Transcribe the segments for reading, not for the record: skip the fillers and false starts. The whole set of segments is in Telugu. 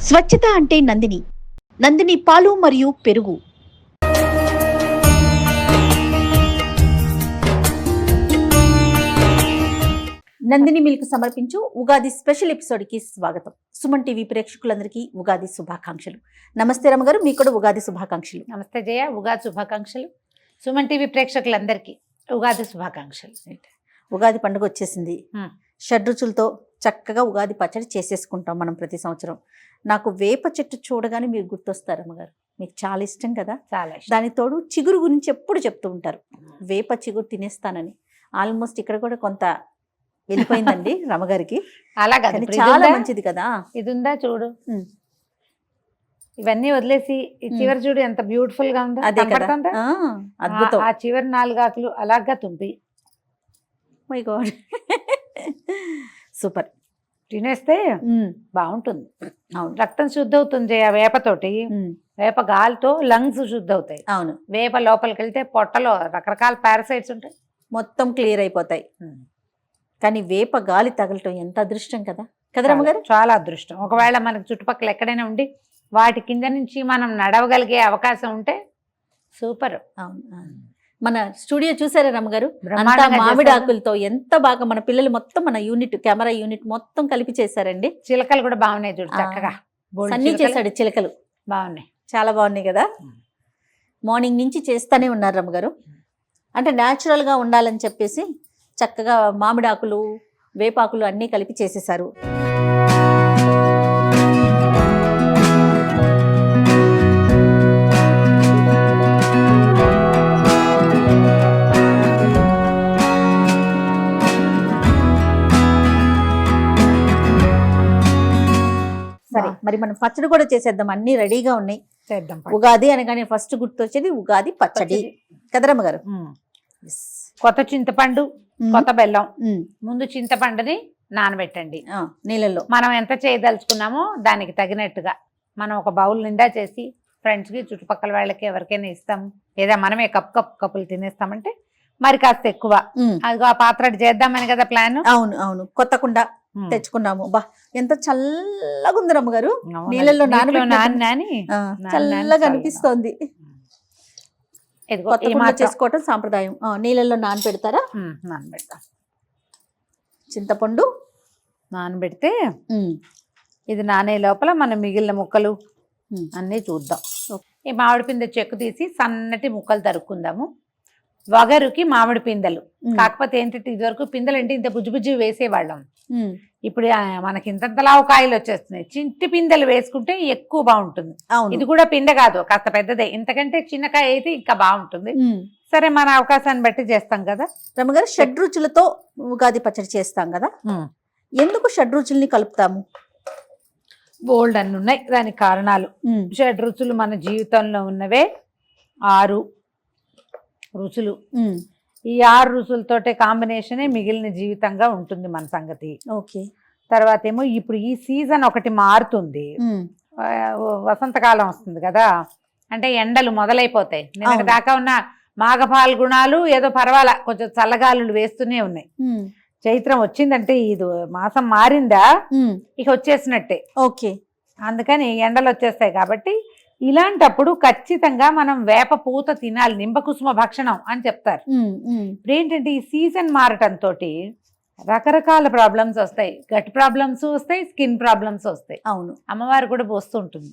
స్వచ్ఛత అంటే నందిని. నందిని పాలు మరియు పెరుగు. నందిని మిల్క్ సమర్పించు ఉగాది స్పెషల్ ఎపిసోడ్ కి స్వాగతం. సుమన్ టీవీ ప్రేక్షకులందరికీ ఉగాది శుభాకాంక్షలు. నమస్తే రమగారు, మీకు కూడా ఉగాది శుభాకాంక్షలు. నమస్తే జయ, ఉగాది శుభాకాంక్షలు. సుమన్ టీవీ ప్రేక్షకులందరికీ ఉగాది శుభాకాంక్షలు. ఉగాది పండుగ వచ్చేసింది. షడ్రుచులతో చక్కగా ఉగాది పచ్చడి చేసేసుకుంటాం మనం ప్రతి సంవత్సరం. నాకు వేప చెట్టు చూడగానే మీరు గుర్తొస్తారు అమ్మగారు. మీకు చాలా ఇష్టం కదా. చాలా దానికి తోడు చిగురు గురించి ఎప్పుడు చెప్తూ ఉంటారు, వేప చిగురు తినేస్తానని. ఆల్మోస్ట్ ఇక్కడ కూడా కొంత వెళ్ళిపోయిందండి రమగారికి. అలాగా చాలా మంచిది కదా. ఇది ఉందా చూడు, ఇవన్నీ వదిలేసి ఈ చివరి చూడు ఎంత బ్యూటిఫుల్ గా ఉందో. అదే కదా, అద్భుతం. ఆ చివరి 4 ఆకులు అలాగా తుంపి మై గాడ్ సూపర్. తినేస్తే బాగుంటుంది. అవును, రక్తం శుద్ధి అవుతుంది జయ వేపతోటి. వేప గాలితో లంగ్స్ శుద్ధి అవుతాయి. అవును, వేప లోపలికి వెళ్తే పొట్టలో రకరకాల పారాసైట్స్ ఉంటాయి, మొత్తం క్లియర్ అయిపోతాయి. కానీ వేప గాలి తగలటం ఎంత అదృష్టం కదా కదా రమ్మగారు. చాలా అదృష్టం. ఒకవేళ మనకు చుట్టుపక్కల ఎక్కడైనా ఉండి వాటి కింద నుంచి మనం నడవగలిగే అవకాశం ఉంటే సూపర్. అవును, మన స్టూడియో చూసారా రమ్మగారు, బ్రహ్మాండంగా మామిడి ఆకులతో ఎంత బాగా మన పిల్లలు మొత్తం మన యూనిట్ కెమెరా యూనిట్ మొత్తం కలిపి చేశారండి. చిలకలు కూడా బాగున్నాయి చూడు, చక్కగా అన్ని చేశాడు. చిలకలు బాగున్నాయి, చాలా బాగున్నాయి కదా. మార్నింగ్ నుంచి చేస్తానే ఉన్నారు రమ్మగారు. అంటే న్యాచురల్గా ఉండాలని చెప్పేసి చక్కగా మామిడి ఆకులు వేపాకులు అన్నీ కలిపి చేసేసారు. సరే, మరి మనం పచ్చడి కూడా చేసేద్దాం. అన్ని రెడీగా ఉన్నాయి. చేద్దాం. ఉగాది అనగానే ఫస్ట్ గుర్తొచ్చేది ఉగాది పచ్చడి కదరమ్మ గారు. కొత్త చింతపండు, కొత్త బెల్లం. ముందు చింతపండుని నానబెట్టండి నీళ్ళల్లో. మనం ఎంత చేయదలుచుకున్నామో దానికి తగినట్టుగా మనం ఒక బౌల్ నిండా చేసి ఫ్రెండ్స్ కి చుట్టుపక్కల వాళ్ళకి ఎవరికైనా ఇస్తాం, లేదా మనమే కప్పులు తినేస్తామంటే మరి కాస్త ఎక్కువ. అదిగో ఆ పాత్ర చేద్దామని కదా ప్లాన్. అవును అవును, కొత్త కుండ తెచ్చుకున్నాము. బా ఎంత చల్లగా ఉంది రమ్మగారు. నీళ్ళల్లో నాని చల్లగా అనిపిస్తోంది. చేసుకోవటం సాంప్రదాయం. నీళ్ళల్లో నానబెడతారా? నానబెడతాం. చింతపండు నానబెడితే ఇది నానే లోపల మనం మిగిలిన ముక్కలు అన్నీ చూద్దాం. ఈ మామిడి పిందె చెక్కు తీసి సన్నటి ముక్కలు తరుక్కుందాము. వగరుకి మామిడి పిందెలు. కాకపోతే ఏంటంటే ఇదివరకు పిందెలు అంటే ఇంత బుజ్జి వేసేవాళ్ళం. ఇప్పుడు మనకి ఇంతంతలా కాయలు వచ్చేస్తున్నాయి. చింటి పిందెలు వేసుకుంటే ఎక్కువ బాగుంటుంది. ఇది కూడా పిందె కాదు, కాస్త పెద్దదే. ఇంతకంటే చిన్నకాయ అయితే ఇంకా బాగుంటుంది. సరే, మన అవకాశాన్ని బట్టి చేస్తాం కదా రమ్మగారు. షడ్రుచులతో ఉగాది పచ్చడి చేస్తాం కదా, ఎందుకు షడ్రుచుల్ని కలుపుతాము? బోల్డ్ అన్ని ఉన్నాయి దానికి కారణాలు. షడ్రుచులు మన జీవితంలో ఉన్నవే 6 రుచులు. ఈ 6 రుచులతోటే కాంబినేషనే మిగిలిన జీవితంగా ఉంటుంది మన సంగతి. ఓకే. తర్వాత ఏమో ఇప్పుడు ఈ సీజన్ ఒకటి మారుతుంది. వసంతకాలం వస్తుంది కదా, అంటే ఎండలు మొదలైపోతాయి. నిన్న దాకా ఉన్న మాఘ ఫాల్గుణాలు ఏదో పర్వాలా, కొంచెం చల్లగాలులు వేస్తూనే ఉన్నాయి. చైత్రం వచ్చిందంటే ఇది మాసం మారిందా ఇక వచ్చేసినట్టే. ఓకే. అందుకని ఎండలు వచ్చేస్తాయి. కాబట్టి ఇలాంటప్పుడు ఖచ్చితంగా మనం వేప పూత తినాలి. నింబకుసుమ భక్షణం అని చెప్తారు. ఇప్పుడు ఏంటంటే ఈ సీజన్ మారటంతో రకరకాల ప్రాబ్లమ్స్ వస్తాయి. గట్ ప్రాబ్లమ్స్ వస్తాయి, స్కిన్ ప్రాబ్లమ్స్ వస్తాయి. అవును, అమ్మవారు కూడా వస్తుంటుంది.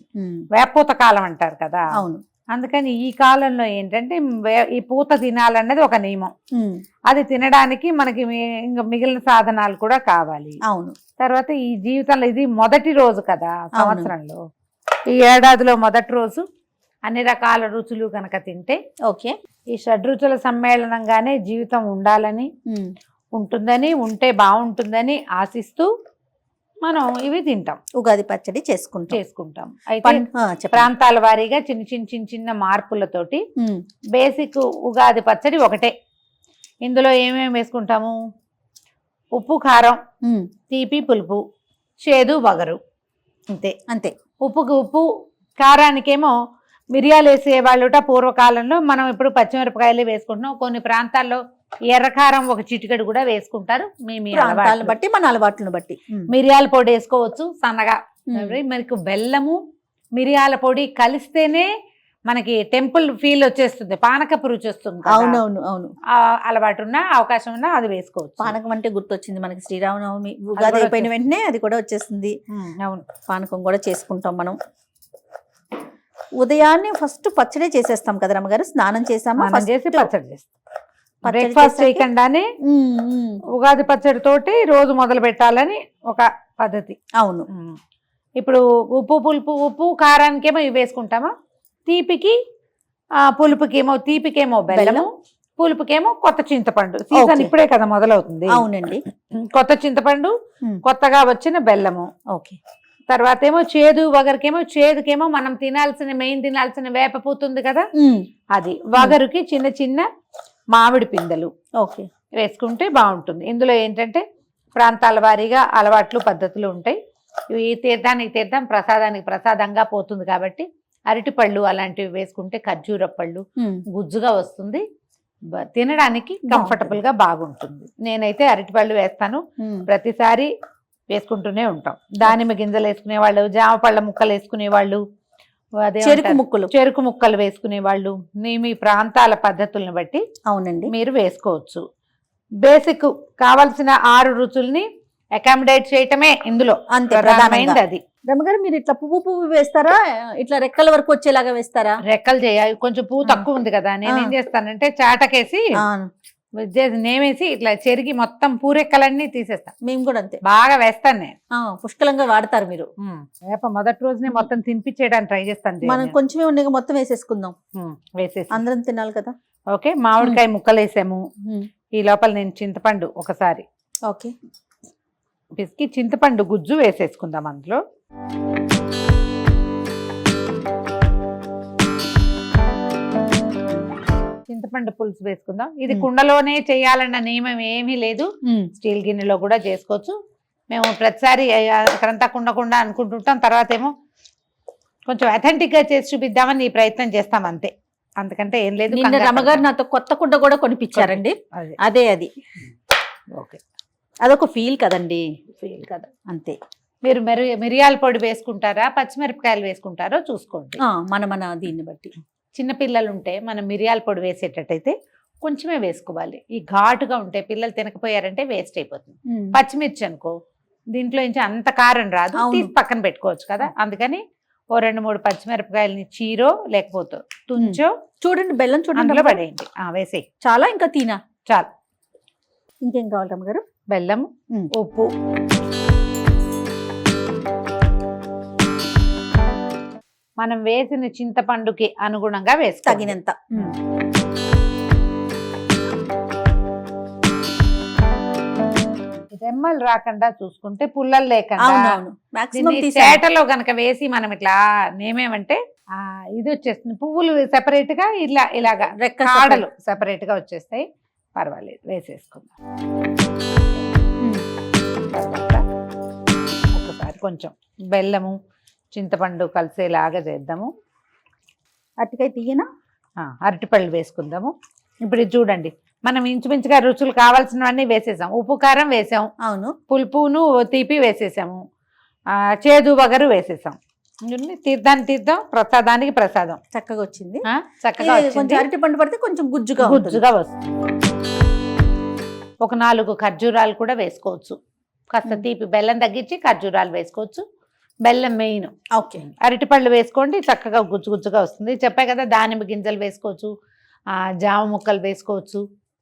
వేపూత కాలం అంటారు కదా. అవును. అందుకని ఈ కాలంలో ఏంటంటే ఈ పూత తినాలన్నది ఒక నియమం. అది తినడానికి మనకి ఇంకా మిగిలిన సాధనాలు కూడా కావాలి. అవును. తర్వాత ఈ జీవితంలో ఇది మొదటి రోజు కదా సంవత్సరంలో, ఈ ఏడాదిలో మొదటి రోజు. అన్ని రకాల రుచులు కనుక తింటే ఓకే, ఈ షడ్రుచుల సమ్మేళనంగానే జీవితం ఉండాలని ఉంటుందని, ఉంటే బాగుంటుందని ఆశిస్తూ మనం ఇవి తింటాం. ఉగాది పచ్చడి చేసుకుంటాం. అయితే ప్రాంతాల వారీగా చిన్న మార్పులతోటి బేసిక్ ఉగాది పచ్చడి ఒకటే. ఇందులో ఏమేమి వేసుకుంటాము? ఉప్పు, కారం, తీపి, పులుపు, చేదు, వగరు. అంతే అంతే. ఉప్పుకి ఉప్పు, కారానికేమో మిరియాలు వేసేవాళ్ళుట పూర్వకాలంలో. మనం ఇప్పుడు పచ్చిమిరపకాయలు వేసుకుంటున్నాం. కొన్ని ప్రాంతాల్లో ఎర్రకారం ఒక చిటికెడు కూడా వేసుకుంటారు. మీ ప్రాంతాలను బట్టి, మన అలవాట్లను బట్టి. మిరియాల పొడి వేసుకోవచ్చు, సన్నగా మనకు బెల్లము మిరియాల పొడి కలిస్తేనే మనకి టెంపుల్ ఫీల్ వచ్చేస్తుంది, పానకపు రుచి వస్తుంది కదా. అవునవును అవును. అలవాటు ఉన్నా అవకాశం ఉన్నా అది వేసుకోవచ్చు. పానకం అంటే గుర్తొచ్చింది మనకి శ్రీరామనవమి ఉగాది అయిపోయిన వెంటనే అది కూడా వచ్చేస్తుంది. అవును, పానకం కూడా చేసుకుంటాం మనం. ఉదయాన్నే ఫస్ట్ పచ్చడి చేసేస్తాం కదా రమ్మగారు, స్నానం చేసామా మనం చేసి పచ్చడి చేస్తాం. పచ్చడి బ్రేక్ఫాస్ట్ చేసాకే- చేయకుండానే ఉగాది పచ్చడి తోటి రోజు మొదలు పెట్టాలని ఒక పద్ధతి. అవును. ఇప్పుడు ఉప్పు కారానికేమో ఇవి వేసుకుంటామా, తీపికి పులుపుకేమో, తీపికేమో బెల్లము, పులుపుకేమో కొత్త చింతపండు. Season Okay. ఇప్పుడే కదా మొదలవుతుంది. అవునండి. కొత్త చింతపండు, కొత్తగా వచ్చిన బెల్లము. ఓకే. తర్వాత ఏమో చేదు వగరుకేమో, చేదుకేమో మనం మెయిన్ తినాల్సిన వేప పూతుంది కదా, అది. వగరుకి చిన్న చిన్న మామిడి పిందెలు ఓకే వేసుకుంటే బాగుంటుంది. ఇందులో ఏంటంటే ప్రాంతాల వారీగా అలవాట్లు పద్ధతులు ఉంటాయి. ఈ తీర్థానికి తీర్థం, ప్రసాదానికి ప్రసాదంగా పోతుంది కాబట్టి అరటిపళ్ళు అలాంటివి వేసుకుంటే, ఖర్జూర పళ్ళు గుజ్జుగా వస్తుంది, తినడానికి కంఫర్టబుల్ గా బాగుంటుంది. నేనైతే అరటిపళ్ళు వేస్తాను, ప్రతిసారి వేసుకుంటూనే ఉంటాం. దానిమ్మ గింజలు వేసుకునే వాళ్ళు, జామ పళ్ళ ముక్కలు వేసుకునే వాళ్ళు, చెరుకు ముక్కలు వేసుకునే వాళ్ళు, మీ ప్రాంతాల పద్ధతులను బట్టి అవునండి మీరు వేసుకోవచ్చు. బేసిక్ కావాల్సిన 6 రుచుల్ని అకామిడేట్ చేయటమే ఇందులో అంతే ప్రధానమైనది. అది రమ్మగారు మీరు ఇట్లా పువ్వు వేస్తారా, ఇట్లా రెక్కల వరకు వచ్చేలాగా వేస్తారా? రెక్కలు చేయాలి, కొంచెం పువ్వు తక్కువ ఉంది కదా, నేనేం చేస్తానంటే చాటకేసి నేమేసి ఇట్లా చెరిగి మొత్తం పూరెక్కలన్నీ తీసేస్తాను. మేము కూడా అంతే, బాగా వేస్తాను నేను. పుష్కలంగా వాడతారు మీరు. వేప మొదటి రోజునే మొత్తం తినిపించేయడానికి ట్రై చేస్తాను. మనం కొంచెమే ఉండగా మొత్తం వేసేసుకుందాం, వేసేసి అందరం తినాలి కదా. ఓకే, మామిడికాయ ముక్కలు వేసాము. ఈ లోపల నేను చింతపండు ఒకసారి ఓకే పిసికి చింతపండు గుజ్జు వేసేసుకుందాం అందులో. చింతపండు పులుసు వేసుకుందాం. ఇది కుండలోనే చేయాలన్న నియమం ఏమీ లేదు, స్టీల్ గిన్నెలో కూడా చేసుకోవచ్చు. మేము ప్రతిసారి అక్కడంతా కుండ అనుకుంటుంటాం, తర్వాత ఏమో కొంచెం అథెంటిక్ గా చేసి చూపిద్దామని ఈ ప్రయత్నం చేస్తాం అంతే, అంతకంటే ఏం లేదు. రమ్మగారు నాతో కొత్త కుండ కూడా కొనిపించారండి, అదే అది. ఓకే, అదొక ఫీల్ కదండి, ఫీల్ కదా అంతే. మీరు మిరియాల పొడి వేసుకుంటారా, పచ్చిమిరపకాయలు వేసుకుంటారో చూసుకోండి, మన దీన్ని బట్టి. చిన్నపిల్లలు ఉంటే మనం మిరియాల పొడి వేసేటట్టయితే కొంచెమే వేసుకోవాలి. ఈ ఘాటుగా ఉంటే పిల్లలు తినకపోయారంటే వేస్ట్ అయిపోతుంది. పచ్చిమిర్చి అనుకో, దీంట్లో నుంచి అంత కారం రాదు, తీసి పక్కన పెట్టుకోవచ్చు కదా. అందుకని ఓ 2-3 పచ్చిమిరపకాయలని చీరో లేకపోతే తుంచో, చూడండి బెల్లం చూడండి, అందులో పడేయండి, వేసేయి. చాలా ఇంకా చాలు. ఇంకేం కావాలి రమ్మగారు? బెల్లం, ఉప్పు, మనం వేసిన చింతపండుకి అనుగుణంగా వేసి తగినంత. రెమ్మలు రాకుండా చూసుకుంటే, పుల్లలు లేకుండా, అవునవును, చేటలో గనక వేసి మనం ఇట్లా నేమేమంటే ఇది వచ్చేస్తుంది, పువ్వులు సెపరేట్ గా ఇలాగా కాడలు సెపరేట్ గా వచ్చేస్తాయి. పర్వాలేదు, వేసేసుకుందాం. ఒకసారి కొంచెం బెల్లము చింతపండు కలిసేలాగా చేద్దాము. అరటికాయ తీయనా, అరటిపళ్ళు వేసుకుందాము. ఇప్పుడు ఇది చూడండి, మనం ఇంచుమించుగా రుచులు కావాల్సినవన్నీ వేసేసాం. ఉప్పు కారం వేసాం, అవును, పులుపును తీపి వేసేసాము, చేదు వగరు వేసేసాం. తీర్థం, ప్రసాదానికి ప్రసాదం చక్కగా వచ్చింది. చక్కగా కొంచెం అరటిపండు పడితే కొంచెం గుజ్జుగా వస్తుంది. ఒక 4 ఖర్జూరాలు కూడా వేసుకోవచ్చు, కాస్త తీపి, బెల్లం తగ్గించి ఖర్జూరాలు వేసుకోవచ్చు. బెల్లం మెయిన్. ఓకే, అరటిపళ్ళు వేసుకోండి, చక్కగా గుజ్జుగా వస్తుంది. చెప్పా కదా, దానిమ్మ గింజలు వేసుకోవచ్చు, జామ ముక్కలు వేసుకోవచ్చు.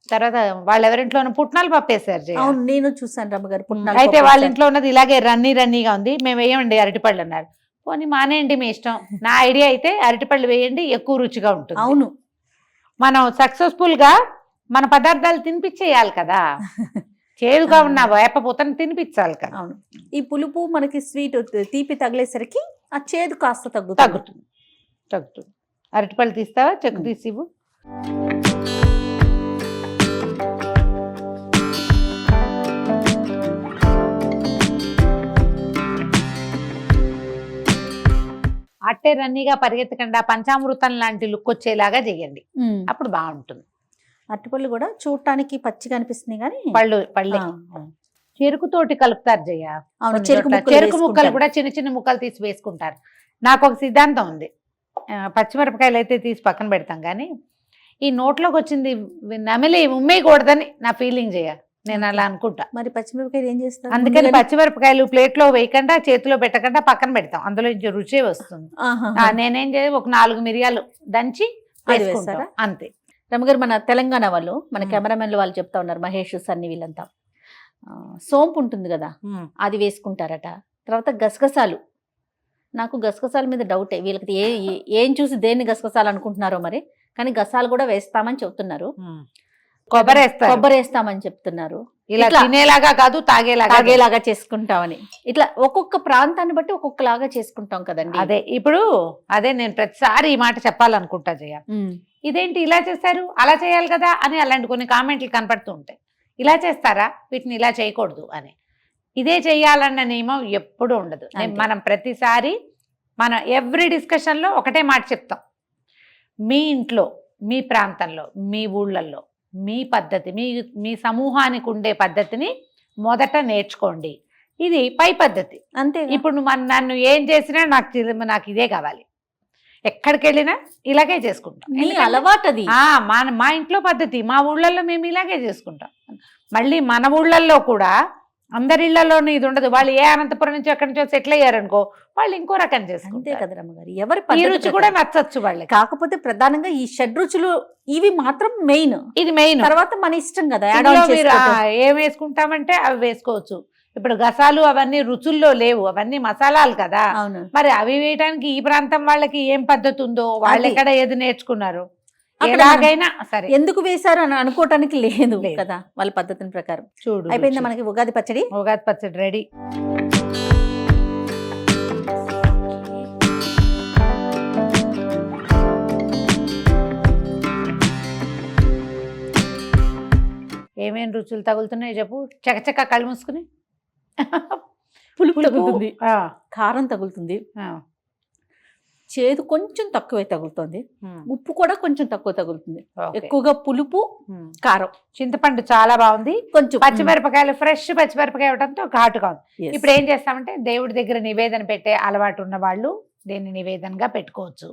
తర్వాత వాళ్ళు ఎవరింట్లోనూ పుట్నాలు పప్పు వేసారు, నేను చూసాను రమ్మగారు. అయితే వాళ్ళ ఇంట్లో ఉన్నది ఇలాగే రన్నీగా ఉంది, మేము వేయమండి అరటిపళ్ళు అన్నారు. పోనీ మానేయండి మీ ఇష్టం. నా ఐడియా అయితే అరటిపళ్ళు వేయండి, ఎక్కువ రుచిగా ఉంటుంది. అవును, మనం సక్సెస్ఫుల్ గా మన పదార్థాలు తినిపించేయాలి కదా, చేదుగా ఉన్న వేపపూతను తినిపించాలి కదా. అవును, ఈ పులుపు మనకి స్వీట్ తీపి తగిలేసరికి ఆ చేదు కాస్త తగ్గుతుంది. అరటిపళ్ళు తీస్తావా, చెక్కు తీసి ఇవ్వు. అట్టే రన్నీగా పరిగెత్తకుండా పంచామృతం లాంటి లుక్ వచ్చేలాగా చేయండి, అప్పుడు బాగుంటుంది. అరటిపళ్ళు కూడా చూడటానికి పచ్చిగా అనిపిస్తున్నాయి కానీ పళ్ళే చెరుకుతోటి కలుపుతారు జయ. అవును, కొన్ని చెరుకు చోట్ల ముక్కలు చెరుకు ముక్కలు వేసుకుంటారు. కూడా చిన్న చిన్న ముక్కలు తీసి వేసుకుంటారు. నాకు ఒక సిద్ధాంతం ఉంది. పచ్చిమిరపకాయలు అయితే తీసి పక్కన పెడతాం, కానీ ఈ నోట్లోకి వచ్చింది నమిలి ఉమ్మేయకూడదని నా ఫీలింగ్ జయ. నేను అలా అనుకుంటా. మరి పచ్చిమిరపకాయలు ఏం చేస్తారు? అందుకని ముందుగానే- పచ్చిమిరపకాయలు ప్లేట్లో వేయకుండా చేతిలో పెట్టకుండా పక్కన పెడతాం. అందులో నుంచి రుచే వస్తుంది. ఆహాహా. నేనేం చేయాలి, ఒక 4 మిరియాలు దంచి అది వేసుకుంటాం వేస్తారా? అంతే. రమగారు, మన తెలంగాణ వాళ్ళు, మన మ్మ్. కెమెరామెన్లు వాళ్ళు చెప్తా ఉన్నారు, మహేష్ సన్ని వీళ్ళంతా సోంపు ఉంటుంది కదా, అది వేసుకుంటారట. తర్వాత గసగసాలు, నాకు గసగసాల మీద డౌటే, వీళ్ళకి ఏం చూసి దేన్ని గసగసాలు అనుకుంటున్నారో మరి, కానీ గసాలు కూడా వేస్తామని చెప్తున్నారు. కొబ్బరి వేస్తారు. కొబ్బరి వేస్తామని చెప్తున్నారు. ఇలా ఇట్లా తినేలాగా కాదు, తాగేలాగా. తాగేలాగా చేసుకుంటామని, ఇట్లా ఒక్కొక్క ప్రాంతాన్ని బట్టి ఒక్కొక్కలాగా చేసుకుంటాం కదండి. అదే ఇప్పుడు అదే నేను ప్రతిసారి ఈ మాట చెప్పాలనుకుంటా జయ. మ్మ్. ఇదేంటి ఇలా చేశారు, అలా చేయాలి కదా అని అలాంటి కొన్ని కామెంట్లు కనపడుతూ ఉంటాయి. ఇలా చేస్తారా, వీటిని ఇలా చేయకూడదు అని. ఇదే చెయ్యాలన్న నియమం ఎప్పుడూ ఉండదు. అంతే. మనం ప్రతిసారి మనం ఎవ్రీ డిస్కషన్లో ఒకటే మాట చెప్తాం. మీ ఇంట్లో, మీ ప్రాంతంలో, మీ ఊళ్ళల్లో మీ పద్ధతి, మీ సమూహానికి ఉండే పద్ధతిని మొదట నేర్చుకోండి. ఇది పై పద్ధతి. అంతే. ఇప్పుడు నన్ను ఏం చేసినా నాకు ఇదే కావాలి, ఎక్కడికి వెళ్ళినా ఇలాగే చేసుకుంటాం. మీ ఎందుకంటే అలవాటు అది. మా ఇంట్లో పద్ధతి, మా ఊళ్ళల్లో మేము ఇలాగే చేసుకుంటాం. మళ్ళీ మన ఊళ్ళల్లో కూడా అందరి ఇళ్లలోనూ ఇది ఉండదు. వాళ్ళు ఏ అనంతపురం నుంచి ఎక్కడి నుంచో సెటిల్ అయ్యారనుకో, వాళ్ళు ఇంకో రకం అంతే చేసుకుంటారు. కదా రమ్మగారు, ఎవరి ఈ పద్ధతి రుచి కూడా ప్రకారం. నచ్చచ్చు వాళ్ళకి. కాకపోతే ప్రధానంగా ఈ షడ్రుచులు ఇవి మాత్రం మెయిన్. ఇది మెయిన్. తర్వాత మన ఇష్టం కదా, యాడ్ ఇందులో ఆన్ మీరు చేసుకోవటం. ఏం వేసుకుంటామంటే అవి వేసుకోవచ్చు. ఇప్పుడు గసాలు అవన్నీ రుచుల్లో లేవు, అవన్నీ మసాలాలు కదా. అవును. మరి అవి వేయడానికి ఈ ప్రాంతం వాళ్ళకి ఏం పద్ధతి ఉందో, వాళ్ళు అది. ఎక్కడ ఏది నేర్చుకున్నారు, అక్కడ ఎలాగైనా సరే. ఎందుకు వేశారు అని అనుకోవటానికి లేదు లేదు. కదా, వాళ్ళ పద్ధతిని ప్రకారం. చూడు, అయిపోయిందా మనకి ఉగాది పచ్చడి? ఉగాది పచ్చడి రెడీ. ఏమేం రుచులు తగులుతున్నాయో చెప్పు, చకచక కళ్ళు మూసుకుని. పులుపు తగులుతుంది, ఆ, కారం తగులుతుంది, ఆ, చేదు కొంచెం తక్కువే తగులుతుంది, ఉమ్, ఉప్పు కూడా కొంచెం తక్కువ తగులుతుంది. ఓకే. ఎక్కువగా పులుపు, ఉమ్. కారం చింతపండు చాలా బాగుంది. కొంచెం. పచ్చిమిరపకాయలు ఫ్రెష్ పచ్చిమిరపకాయ ఇవ్వడంతో ఘాటుగా ఉంది. Yes. ఇప్పుడు ఏం చేస్తామంటే, దేవుడి దగ్గర నివేదన పెట్టే అలవాటు ఉన్న వాళ్ళు దీన్ని నివేదనగా పెట్టుకోవచ్చు.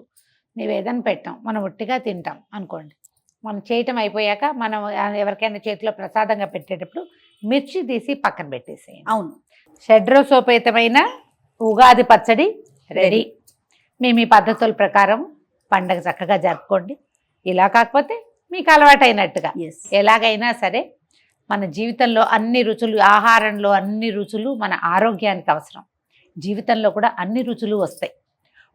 నివేదన పెట్టాం, మనం ఒట్టిగా తింటాం అనుకోండి. మనం చేయటం అయిపోయాక మనం ఎవరికైనా చేతిలో ప్రసాదంగా పెట్టేటప్పుడు మిర్చి తీసి పక్కన పెట్టేసేయండి. అవును. షడ్రసోపేతమైన ఉగాది పచ్చడి రెడీ. మేము ఈ పద్ధతుల ప్రకారం పండగ చక్కగా జరుపుకోండి. ఇలా కాకపోతే మీకు అలవాటైనట్టుగా Yes. ఎలాగైనా సరే మన జీవితంలో అన్ని రుచులు, ఆహారంలో అన్ని రుచులు మన ఆరోగ్యానికి అవసరం. జీవితంలో కూడా అన్ని రుచులు వస్తాయి.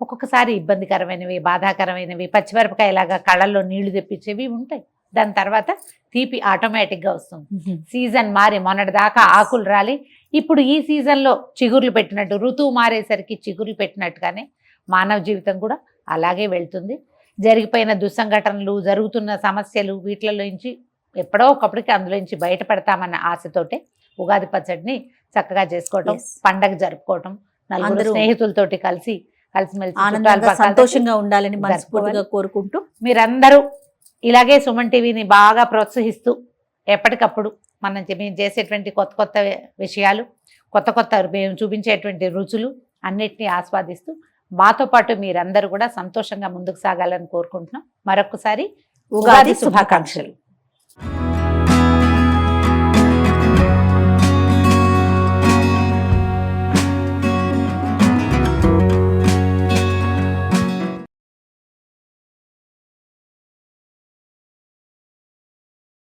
ఒక్కొక్కసారి ఇబ్బందికరమైనవి, బాధాకరమైనవి, పచ్చిమిరపకాయలాగా కళ్ళల్లో నీళ్లు తెప్పించేవి ఉంటాయి. దాని తర్వాత తీపి ఆటోమేటిక్గా వస్తుంది. సీజన్ మారి మొన్నటి దాకా ఆకులు రాలి, ఇప్పుడు ఈ సీజన్లో చిగుర్లు పెట్టినట్టు, ఋతువు మారేసరికి చిగుర్లు పెట్టినట్టుగానే మానవ జీవితం కూడా అలాగే వెళ్తుంది. జరిగిపోయిన దుస్సంఘటనలు, జరుగుతున్న సమస్యలు, వీటిలో నుంచి ఎప్పుడో ఒకప్పటికి అందులో నుంచి బయటపడతామన్న ఆశతోటే ఉగాది పచ్చడిని చక్కగా చేసుకోవటం, Yes. పండగ జరుపుకోవటం, నలుగురు అందరూ స్నేహితులతోటి కలిసిమెలిసి ఆనందంగా చుట్టాలు సంతోషంగా ఉండాలని జరుపుకోవాలి. మనస్ఫూర్తిగా కోరుకుంటూ మీరందరూ ఇలాగే సుమన్ టీవీని బాగా ప్రోత్సహిస్తూ ఎప్పటికప్పుడు మేము చేసేటువంటి కొత్త కొత్త విషయాలు, కొత్త కొత్త మేము చూపించేటువంటి రుచులు అన్నిటినీ ఆస్వాదిస్తూ మాతో పాటు మీరందరూ కూడా సంతోషంగా ముందుకు సాగాలని కోరుకుంటున్నాం. మరొకసారి ఉగాది శుభాకాంక్షలు.